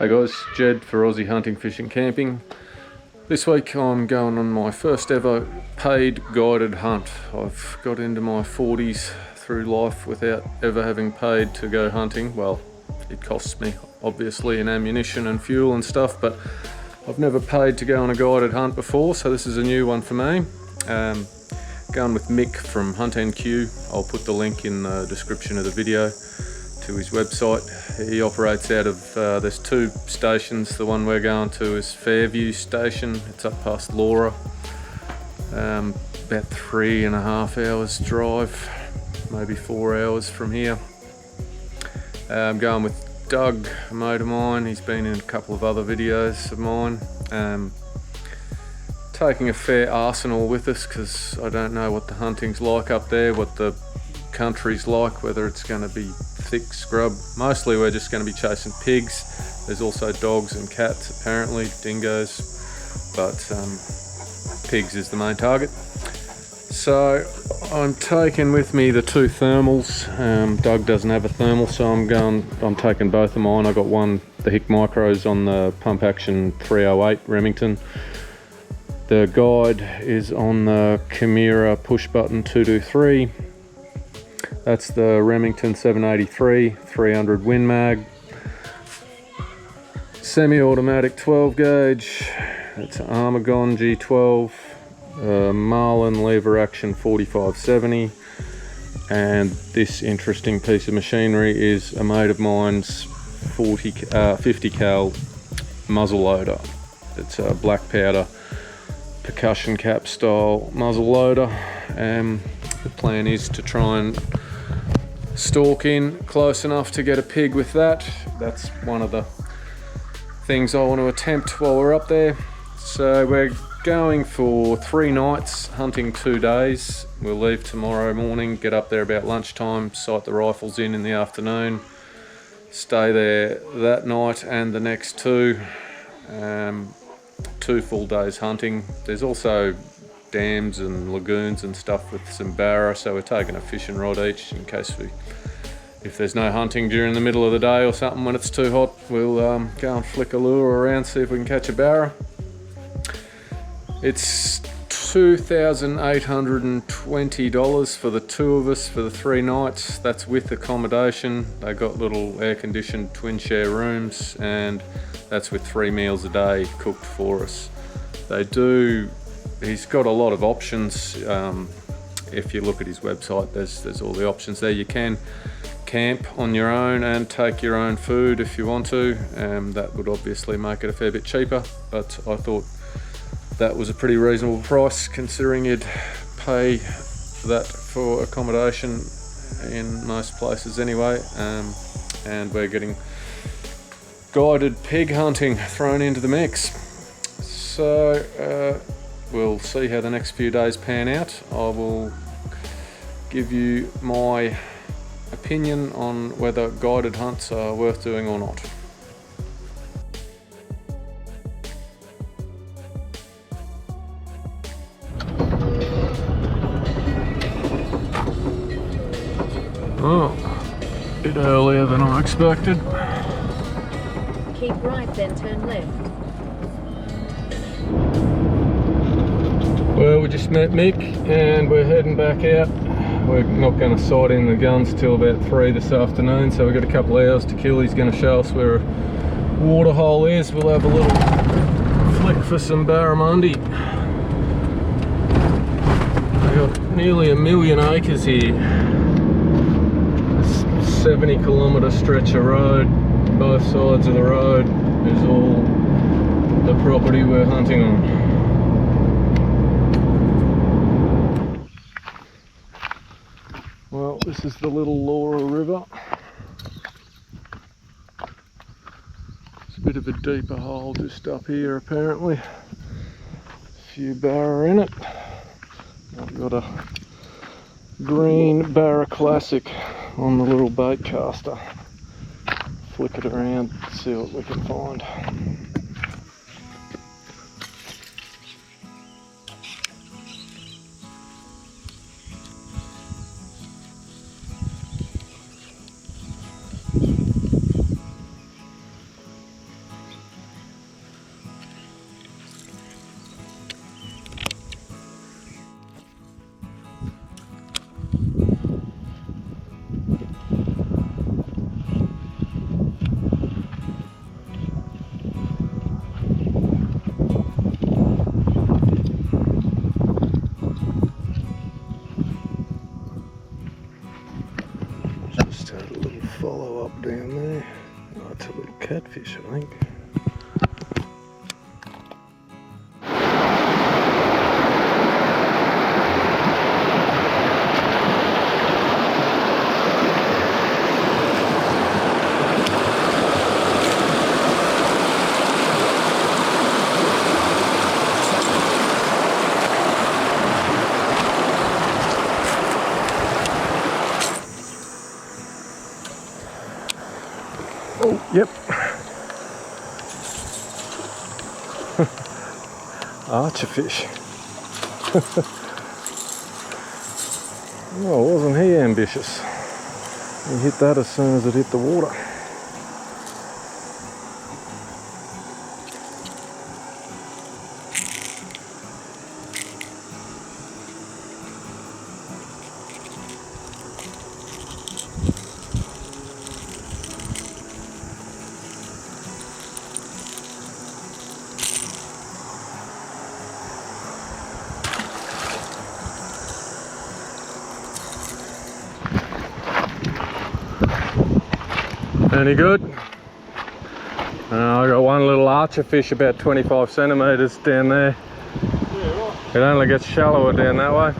Hey guys, Jed for Aussie Hunting, Fishing, Camping. This week I'm going on my first ever paid guided hunt. I've got into my 40s through life without ever having paid to go hunting. Well, it costs me obviously in ammunition and fuel and stuff, but I've never paid to go on a guided hunt before, so this is a new one for me. Going with Mick from Hunt NQ. I'll put the link in the description of the video to his website. He operates out of, there's two stations. The one we're going to is Fairview Station. It's up past Laura. About 3.5 hours drive, maybe 4 hours from here. I'm going with Doug, a mate of mine. He's been in a couple of other videos of mine. Taking a fair arsenal with us because I don't know what the hunting's like up there, what the country's like, whether it's going to be thick scrub. Mostly we're just going to be chasing pigs. There's also dogs and cats, apparently, dingoes, but pigs is the main target. So I'm taking with me the two thermals. Doug doesn't have a thermal, so I'm taking both of mine. I got one, the Hick Micros on the pump action 308 Remington. The guide is on the Chimera push button 223. That's the Remington 783 300 Win Mag. Semi-automatic 12 gauge. It's Armagon G12. Marlin lever action 4570. And this interesting piece of machinery is a mate of mine's 50 cal muzzle loader. It's a black powder percussion cap style muzzle loader. The plan is to try and stalk in close enough to get a pig with that. That's one of the things I want to attempt while we're up there. So we're going for 3 nights, hunting 2 days. We'll leave tomorrow morning, get up there about lunchtime, sight the rifles in the afternoon, stay there that night and the next 2. 2 full days hunting. There's also dams and lagoons and stuff with some barra, so we're taking a fishing rod each in case if there's no hunting during the middle of the day or something when it's too hot, we'll go and flick a lure around, see if we can catch a barra. It's $2,820 for the 2 of us for the 3 nights. That's with accommodation. They got little air-conditioned twin share rooms, and that's with 3 meals a day cooked for us. He's got a lot of options. If you look at his website, there's all the options there. You can camp on your own and take your own food if you want to. That would obviously make it a fair bit cheaper, but I thought that was a pretty reasonable price considering you'd pay that for accommodation in most places anyway. And we're getting guided pig hunting thrown into the mix. So we'll see how the next few days pan out. I will give you my opinion on whether guided hunts are worth doing or not. Oh, a bit earlier than I expected. Keep right, then turn left. Well, we just met Mick and we're heading back out. We're not going to sight in the guns till about 3 this afternoon, so we've got a couple of hours to kill. He's going to show us where a water hole is. We'll have a little flick for some barramundi. We've got nearly 1 million acres here. 70-kilometre stretch of road. Both sides of the road is all the property we're hunting on. Well, this is the little Laura River. It's a bit of a deeper hole just up here apparently. A few barra in it. I've got a green Barra Classic on the little bait caster. Flick it around, see what we can find. catfish, I think. Oh, yep. Archer fish. Oh, wasn't he ambitious? He hit that as soon as it hit the water. Any good? I got one little archer fish about 25 centimetres down there. It only gets shallower down that way.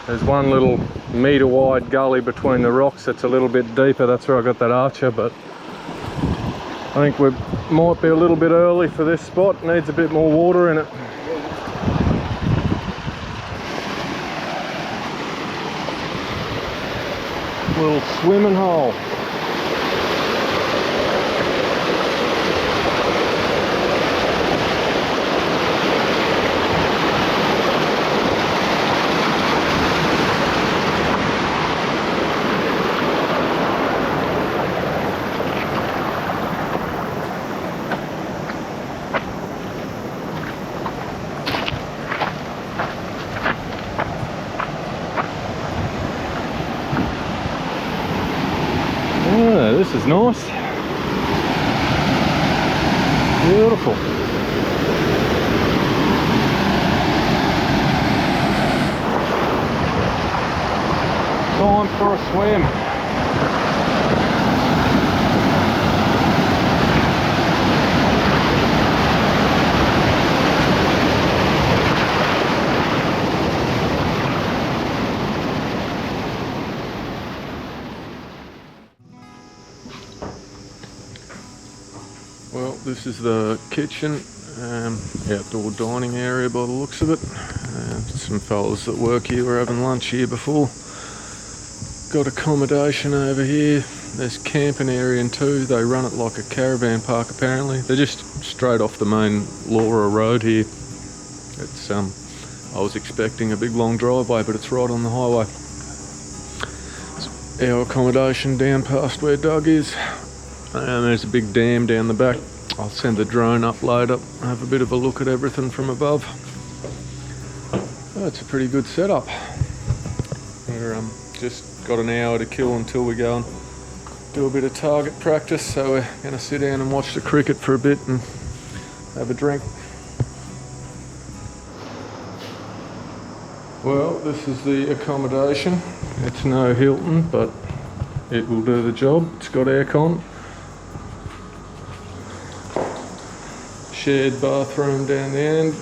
There's one little metre wide gully between the rocks that's a little bit deeper. That's where I got that archer, but I think we might be a little bit early for this spot. Needs a bit more water in it. Little swimming hole. Yeah, this is nice. Beautiful. Time for a swim. Well, this is the kitchen, outdoor dining area by the looks of it. Some fellas that work here were having lunch here before. Got accommodation over here. There's camping area in too. They run it like a caravan park apparently. They're just straight off the main Laura Road here. It's I was expecting a big long driveway, but it's right on the highway. It's our accommodation down past where Doug is. There's a big dam down the back. I'll send the drone up later, have a bit of a look at everything from above. Oh, it's a pretty good setup. We're just got an hour to kill until we go and do a bit of target practice, so we're going to sit down and watch the cricket for a bit and have a drink. Well, this is the accommodation. It's no Hilton, but it will do the job. It's got aircon. Shared bathroom down the end.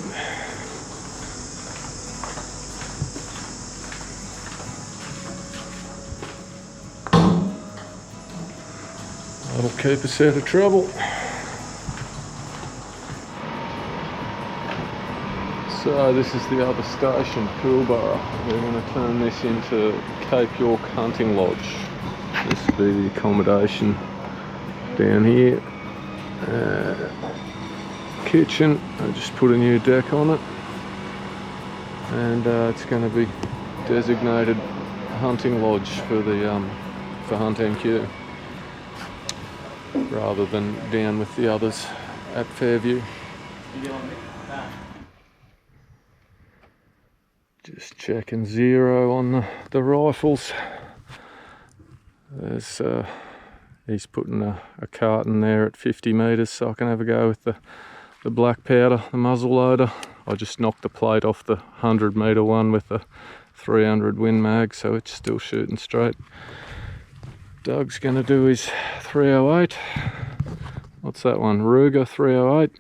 That'll keep us out of trouble. So this is the other station, Coolborough. We're going to turn this into Cape York Hunting Lodge. This will be the accommodation down here. Kitchen, I just put a new deck on it, and it's going to be designated hunting lodge for the for Hunt MQ, rather than down with the others at Fairview. Just checking zero on the rifles. There's he's putting a carton there at 50 metres, so I can have a go with the black powder, the muzzle loader. I just knocked the plate off the 100 metre one with the 300 Win mag, so it's still shooting straight. Doug's going to do his 308. what's that one? Ruger 308.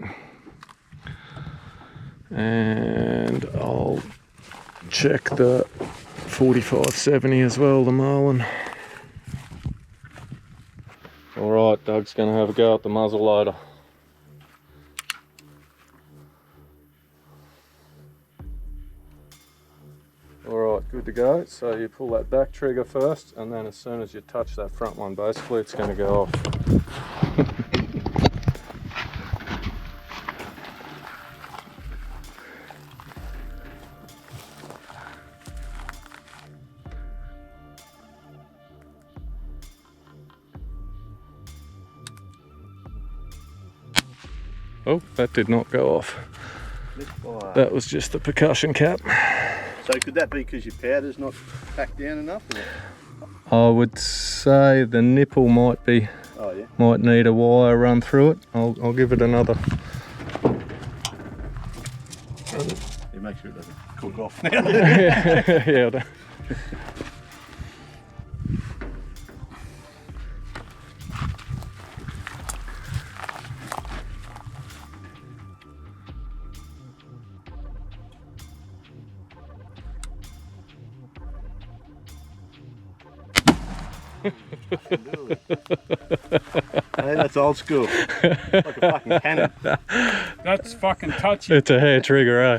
And I'll check the 4570 as well, the Marlin. Alright, Doug's going to have a go at the muzzle loader. Alright, good to go. So you pull that back trigger first, and then as soon as you touch that front one, basically it's going to go off. Oh, that did not go off. That was just the percussion cap. So could that be because your powder's not packed down enough? I would say the nipple might be, might need a wire run through it. I'll give it another. Yeah, make sure it doesn't cook off now. Yeah. Hey, that's old school. Like a fucking cannon. That's fucking touchy. It's a hair trigger, eh?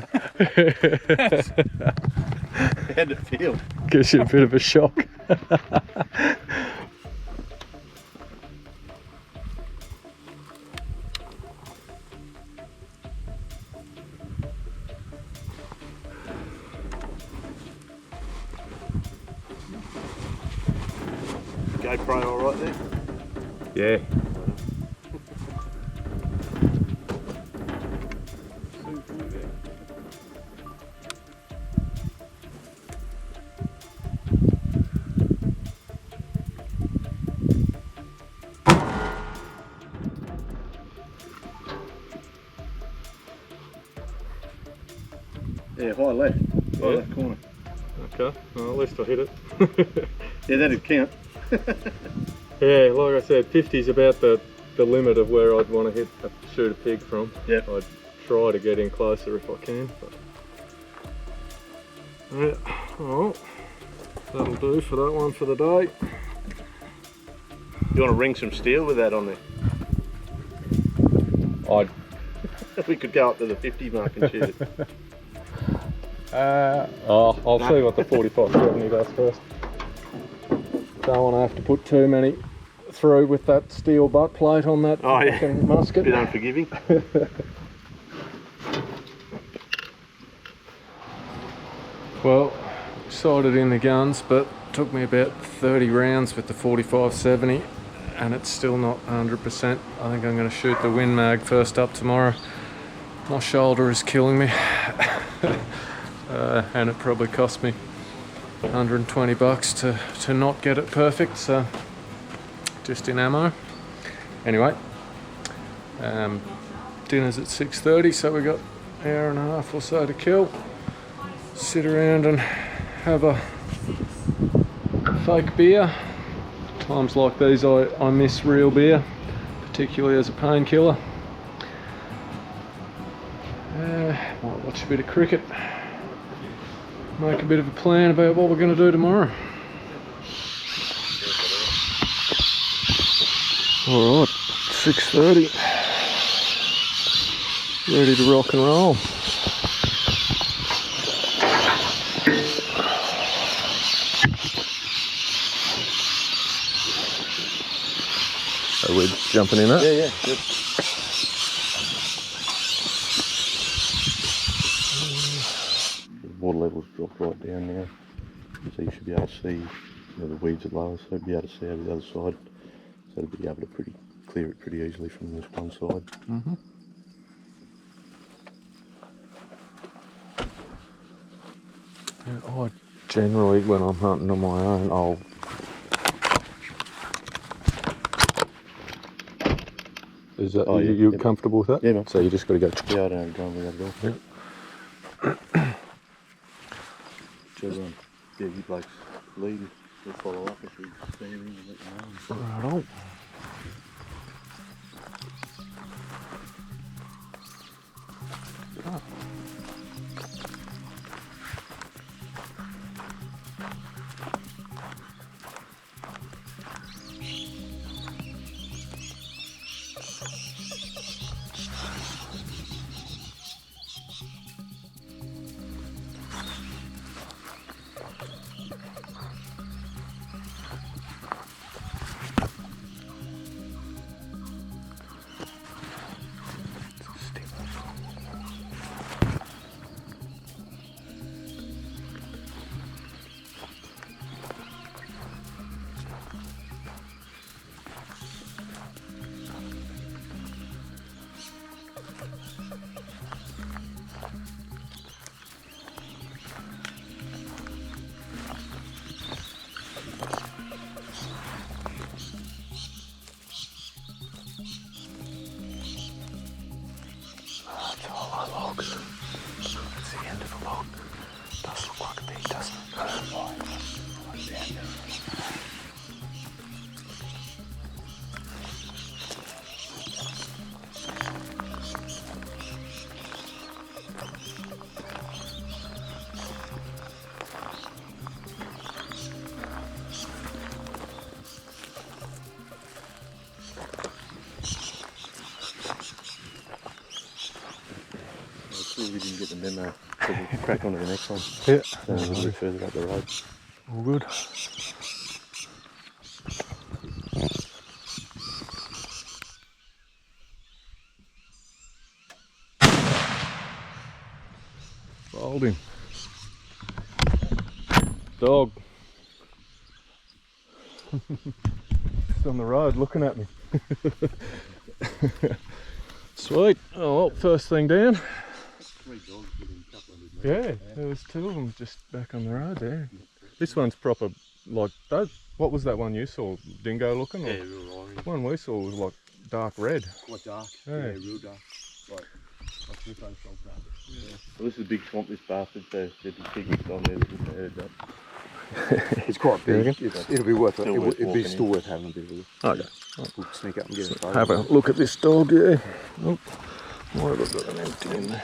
How'd it feel? Gives you a bit of a shock. GoPro all right there? Yeah. Yeah, high left. High left corner. Okay, well, at least I hit it. Yeah, that'd count. Yeah, like I said, 50 is about the limit of where I'd want to shoot a pig from. Yeah. I'd try to get in closer if I can. But... yeah, well, that'll do for that one for the day. You want to ring some steel with that on there? We could go up to the 50 mark and shoot it. I'll see what the 4570 does first. Don't want to have to put too many through with that steel butt plate on that fucking musket. Bit unforgiving. Well, sighted in the guns, but took me about 30 rounds with the 4570 and it's still not 100%. I think I'm going to shoot the Win Mag first up tomorrow. My shoulder is killing me. And it probably cost me 120 bucks to not get it perfect, so just in ammo. Anyway, dinner's at 6:30, so we got an hour and a half or so to kill. Sit around and have a fake beer. Times like these I miss real beer, particularly as a painkiller. Might watch a bit of cricket. Make a bit of a plan about what we're going to do tomorrow. Alright, 6:30. Ready to rock and roll. So we're jumping in it? Yeah, good. Water levels dropped right down now, so you should be able to see the weeds are lower, so you'll be able to see over the other side, so you'll be able to clear it pretty easily from this one side. I generally, when I'm hunting on my own, I'll Is that you comfortable with that? Yeah, man. So you just got to go. Yeah, I don't have a gun with that at all. Yeah, you blokes lead, we'll follow up if we stand in and let you know. Right on. That's all our logs. That's the end of the log. Does look like a big, doesn't it? That's the end of it. We didn't get the memo, so we'll crack on to the next one. Yeah. A little bit further up the road. All good. Fold him. Dog. He's on the road looking at me. Sweet. Oh, well, first thing down. 3 dogs within a couple of hundred Yeah, metres. there was 2 of them just back on the road there. This one's proper, like, that. What was that one you saw? Dingo looking? Or? Yeah, real orange. The one we saw was like dark red. Quite dark. Yeah. Real dark. Like Rippo frog dark. Yeah. Well, this is a big swamp, this bastard, so there'd be piggies on there that wouldn't have heard that. It's quite big. reckon? It'll be worth it. Still worth It'd be walking still in. worth having a bit of a look. Okay. We'll sneak up and get a Have a look at this dog, yeah. Oh, why have I got an empty in there?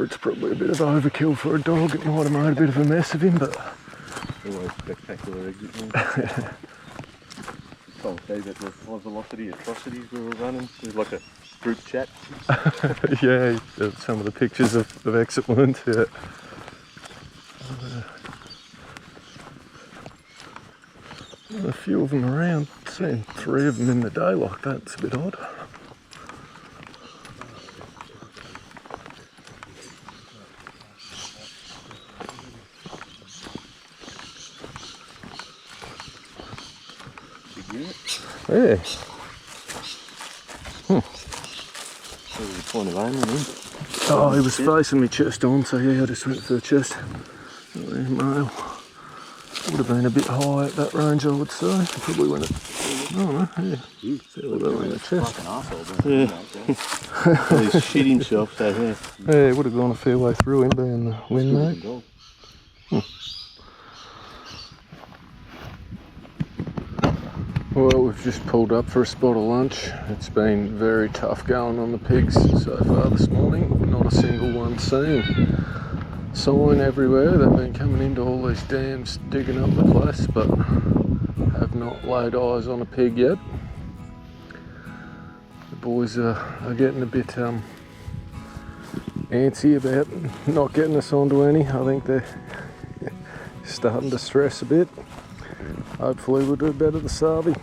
It's probably a bit of overkill for a dog. It might have made a bit of a mess of him, but Always spectacular exit. Man. Can't say that the high velocity atrocities we were running. It was like a group chat. yeah, some of the pictures of exit ones, yeah. A few of them around. Seeing 3 of them in the day like that's a bit odd. Yeah. That was the point of aiming him. Oh, he was facing me chest on, so yeah, I just went for the chest. Male. Would have been a bit high at that range, I would say. Probably went at, oh no, yeah. Fairly well in the chest. Yeah. Well, he's shit himself, so yeah. Yeah, it would have gone a fair way through him being the wind, mate. Dog. Well, we've just pulled up for a spot of lunch. It's been very tough going on the pigs so far this morning. Not a single one seen. Sign everywhere. They've been coming into all these dams, digging up the place, but have not laid eyes on a pig yet. The boys are getting a bit antsy about not getting us onto any. I think they're starting to stress a bit. Hopefully we'll do better this Sarvi.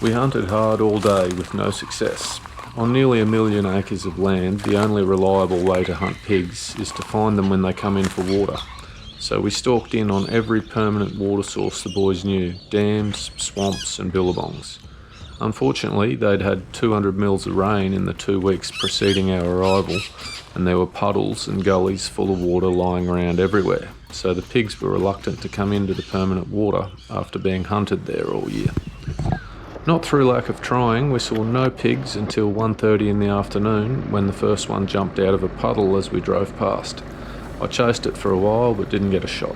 We hunted hard all day with no success. On nearly 1 million acres of land, the only reliable way to hunt pigs is to find them when they come in for water. So we stalked in on every permanent water source the boys knew, dams, swamps and billabongs. Unfortunately, they'd had 200 mils of rain in the 2 weeks preceding our arrival, and there were puddles and gullies full of water lying around everywhere, so the pigs were reluctant to come into the permanent water after being hunted there all year. Not through lack of trying, we saw no pigs until 1:30 in the afternoon when the first one jumped out of a puddle as we drove past. I chased it for a while but didn't get a shot.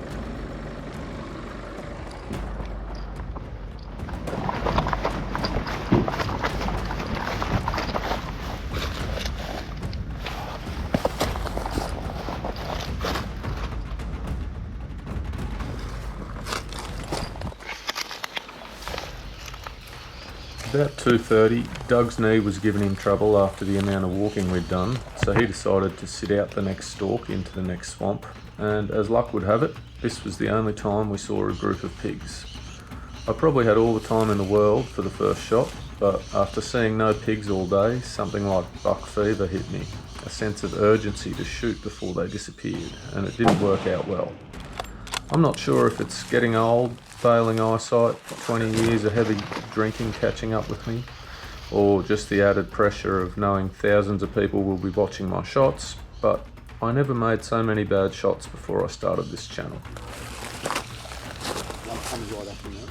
About 2:30, Doug's knee was giving him trouble after the amount of walking we'd done, so he decided to sit out the next stalk into the next swamp, and as luck would have it, this was the only time we saw a group of pigs. I probably had all the time in the world for the first shot, but after seeing no pigs all day, something like buck fever hit me, a sense of urgency to shoot before they disappeared, and it didn't work out well. I'm not sure if it's getting old, failing eyesight, 20 years of heavy drinking catching up with me, or just the added pressure of knowing thousands of people will be watching my shots, but I never made so many bad shots before I started this channel. One comes right up in there.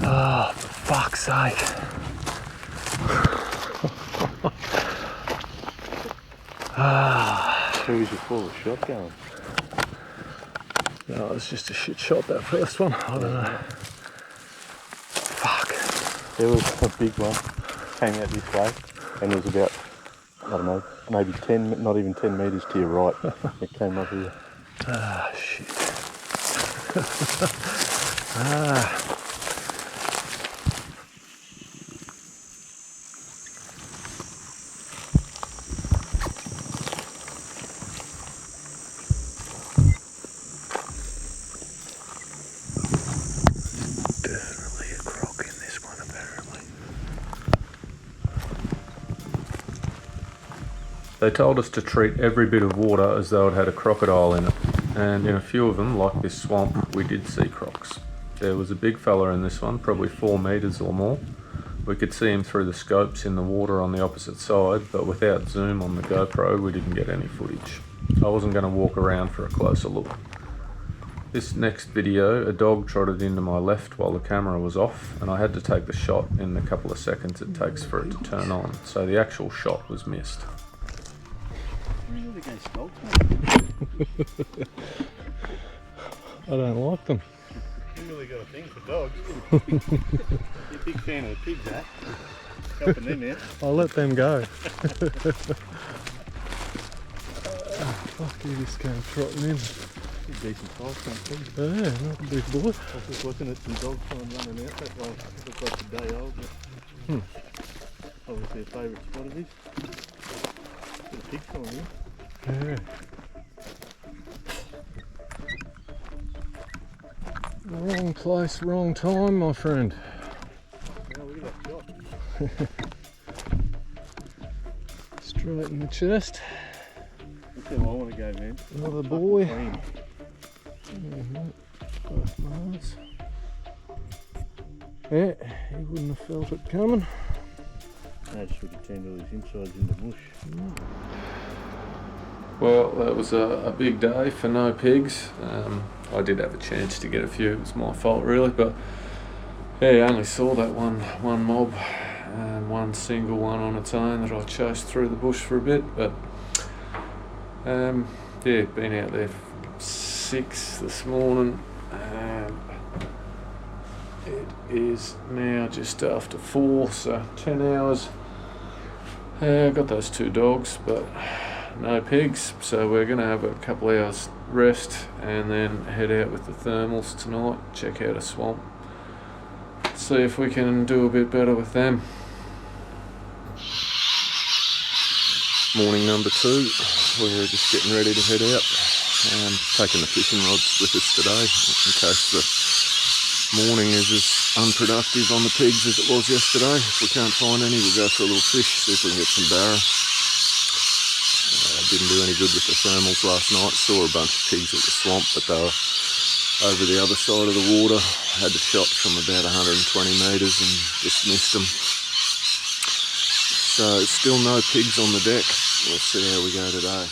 Oh, for fuck's sake. Who was your fullest shot going? No, it was just a shit shot, that first one. I don't know. Fuck. There was a big one, came out this way, and it was about, I don't know, maybe 10, not even 10 metres to your right. It came up here. Ah, shit. Definitely a croc in this one, apparently. They told us to treat every bit of water as though it had a crocodile in it, and in a few of them, like this swamp, we did see crocs. There was a big fella in this one, probably 4 metres or more. We could see him through the scopes in the water on the opposite side, but without zoom on the GoPro, we didn't get any footage. I wasn't going to walk around for a closer look. This next video, a dog trotted into my left while the camera was off, and I had to take the shot in the couple of seconds it takes for it to turn on, so the actual shot was missed. I don't like them. You really got a thing for dogs. You're a big fan of the pigs, eh? Helping them out. I'll let them go. Fuck, he just came trotting in. Decent size, pig. Yeah, not a big boy. I was just looking at some dogs trying running out that way. It looks like a day old, but obviously a favourite spot of his. Got a pig coming in. Yeah. Wrong place, wrong time, my friend. Oh, look at that shot. Straight in the chest. That's how I want to go, man. Another boy. Clean. Both males. Yeah, he wouldn't have felt it coming. I just would have turned all his insides into mush. Well, that was a big day for no pigs. I did have a chance to get a few. It was my fault, really, but yeah, I only saw that one mob and one single one on its own that I chased through the bush for a bit. But yeah, been out there 6 this morning. It is now just after 4, so 10 hours I got those 2 dogs, but no pigs, so we're going to have a couple hours rest and then head out with the thermals tonight, check out a swamp, see if we can do a bit better with them. Morning number 2, we're just getting ready to head out. Taking the fishing rods with us today in case the morning is as unproductive on the pigs as it was yesterday. If we can't find any, we'll go for a little fish, see if we can get some barra. Didn't do any good with the thermals last night. Saw a bunch of pigs at the swamp, but they were over the other side of the water. Had a shot from about 120 metres and just missed them. So still no pigs on the deck. We'll see how we go today.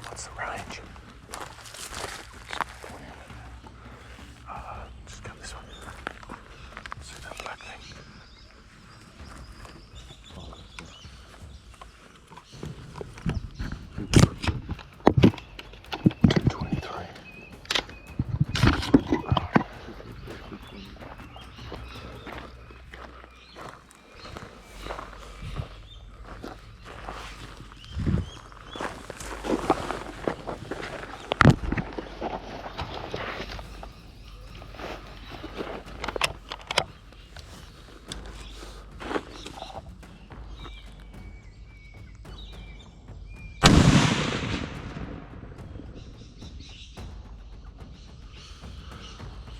What's the range? Just go this way. See that black thing?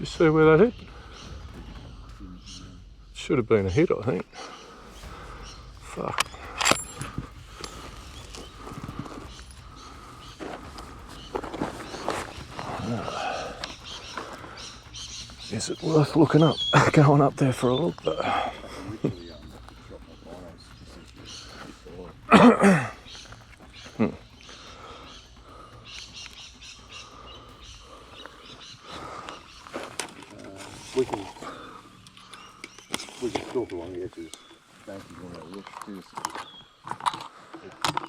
You see where that hit? Should have been a hit, I think. Fuck. Is it worth looking up, going up there for a look though? We can stalk along the edges.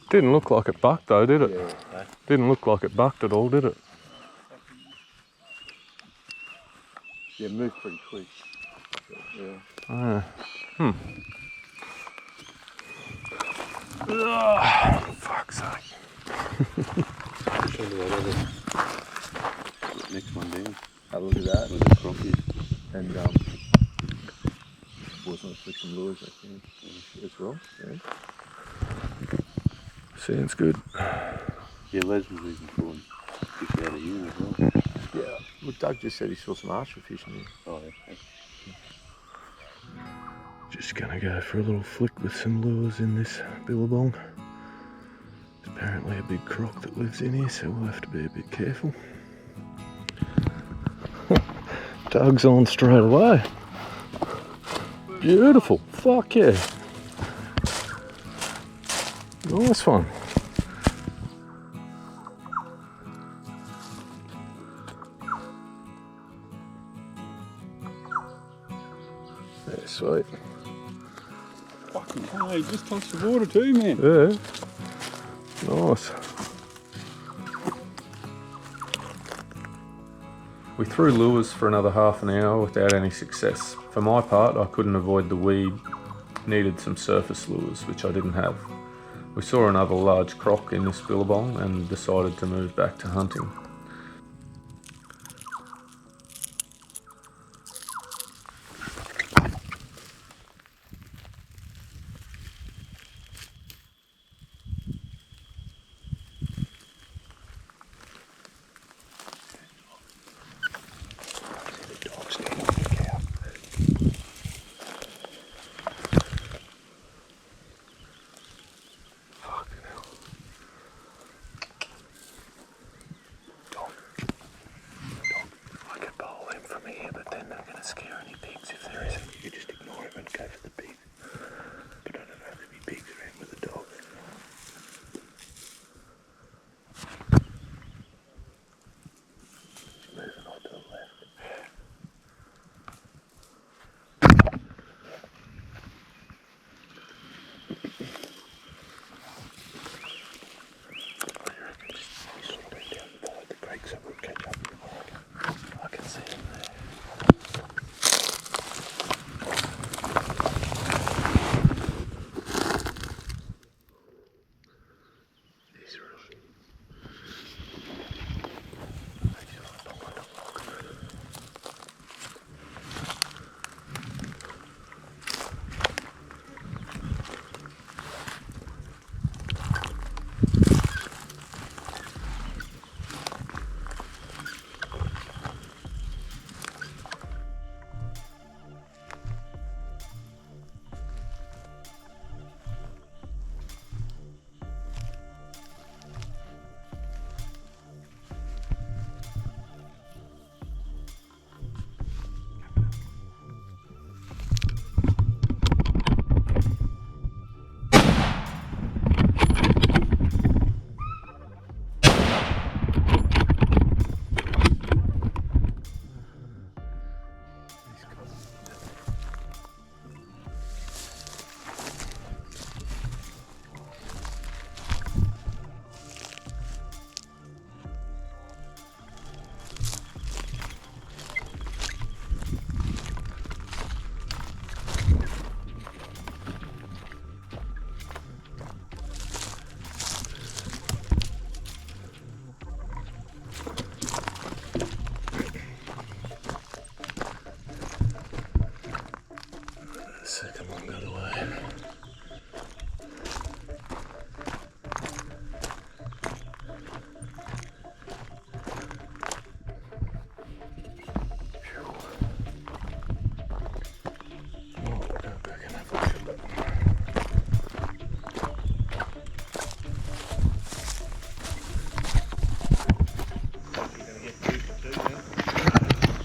Didn't look like it bucked though, did it? Yeah. Didn't look like it bucked at all, did it? Yeah, move pretty quick. Ah. Ugh, fuck's sake. Next one down. Have a look at that. Where the croc is. And boys want to flick some lures, I think. It's wrong. Yeah. Sounds good. Yeah, Les was even pulling fish out of you as well. Yeah. Well, Doug just said he saw some archer fish in here. Oh, yeah. Just gonna go for a little flick with some lures in this billabong. There's apparently a big croc that lives in here, so we'll have to be a bit careful. Doug's on straight away. Beautiful. Fuck yeah. Nice one. Yeah, sweet. Fucking hell, he just touched the water too, man. Yeah. Nice. We threw lures for another half an hour without any success. For my part, I couldn't avoid the weed, needed some surface lures, which I didn't have. We saw another large croc in this billabong and decided to move back to hunting.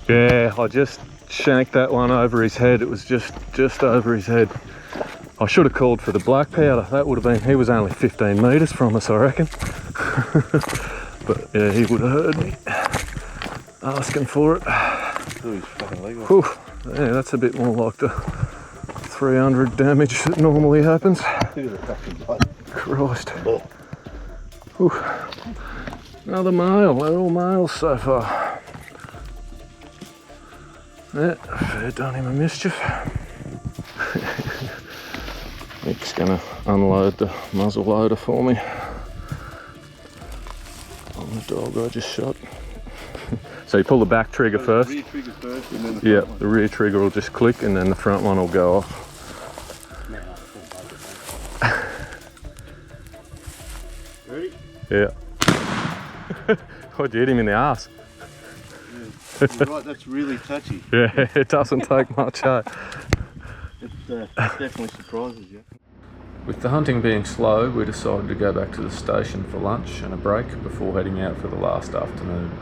Yeah, I just shanked that one over his head. It was just over his head. I should have called for the black powder. That would have been, he was only 15 metres from us, I reckon. But yeah, he would have heard me asking for it. Oh, he's fucking leg off. Whew. Yeah, that's a bit more like the 300 damage that normally happens. Look at the fucking blood. Christ. Oh. Whew. Another male. They're all males so far. Yeah, fair done him a mischief. Nick's gonna unload the muzzle loader for me on the dog I just shot. So you pull the back trigger first. The rear trigger first and then the Yeah, front one. the rear trigger will just click and then the front one will go off. Ready? Yeah. I did him in the arse. You're right, that's really touchy. Yeah, it doesn't take much, eh? It definitely surprises you. With the hunting being slow, we decided to go back to the station for lunch and a break before heading out for the last afternoon.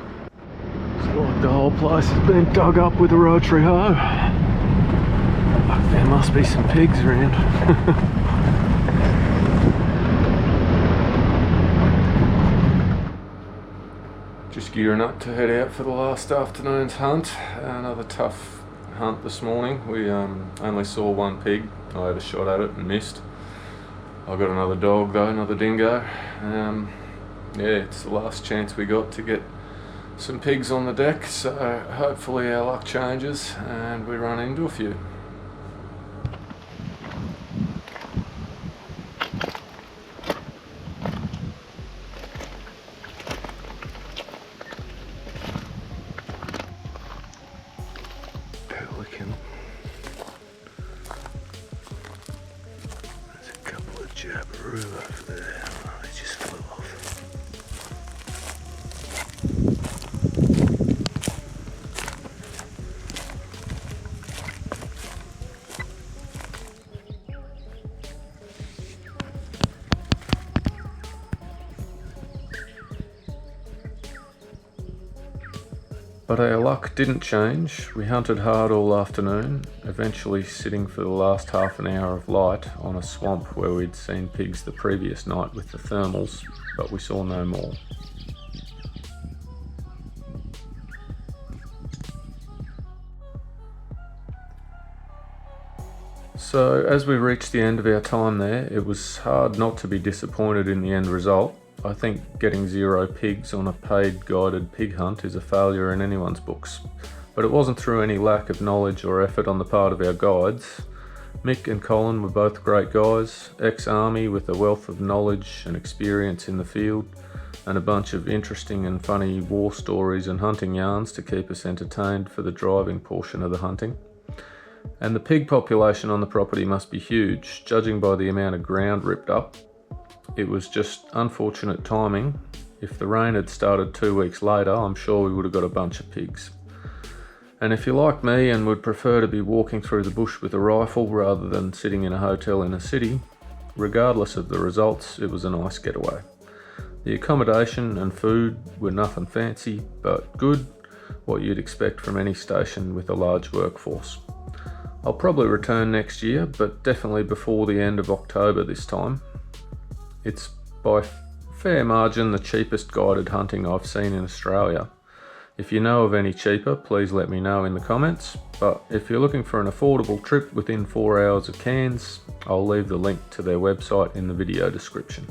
It's like the whole place has been dug up with a rotary hoe. There must be some pigs around. Just gearing up to head out for the last afternoon's hunt. Another tough hunt this morning. We only saw one pig. I overshot at it and missed. I got another dog though, another dingo. Yeah, it's the last chance we got to get some pigs on the deck, so hopefully our luck changes and we run into a few. Pelican. There's a couple of jabberoo over there. Oh, they just flew off. But our luck didn't change. We hunted hard all afternoon, eventually sitting for the last half an hour of light on a swamp where we'd seen pigs the previous night with the thermals, but we saw no more. So as we reached the end of our time there, it was hard not to be disappointed in the end result. I think getting 0 pigs on a paid guided pig hunt is a failure in anyone's books, but it wasn't through any lack of knowledge or effort on the part of our guides. Mick and Colin were both great guys, ex-army with a wealth of knowledge and experience in the field, and a bunch of interesting and funny war stories and hunting yarns to keep us entertained for the driving portion of the hunting. And the pig population on the property must be huge, judging by the amount of ground ripped up. It was just unfortunate timing. If the rain had started 2 weeks later, I'm sure we would have got a bunch of pigs. And if you're like me and would prefer to be walking through the bush with a rifle rather than sitting in a hotel in a city, regardless of the results, it was a nice getaway. The accommodation and food were nothing fancy, but good, what you'd expect from any station with a large workforce. I'll probably return next year, but definitely before the end of October this time. It's by fair margin the cheapest guided hunting I've seen in Australia. If you know of any cheaper, please let me know in the comments, but if you're looking for an affordable trip within 4 hours of Cairns, I'll leave the link to their website in the video description.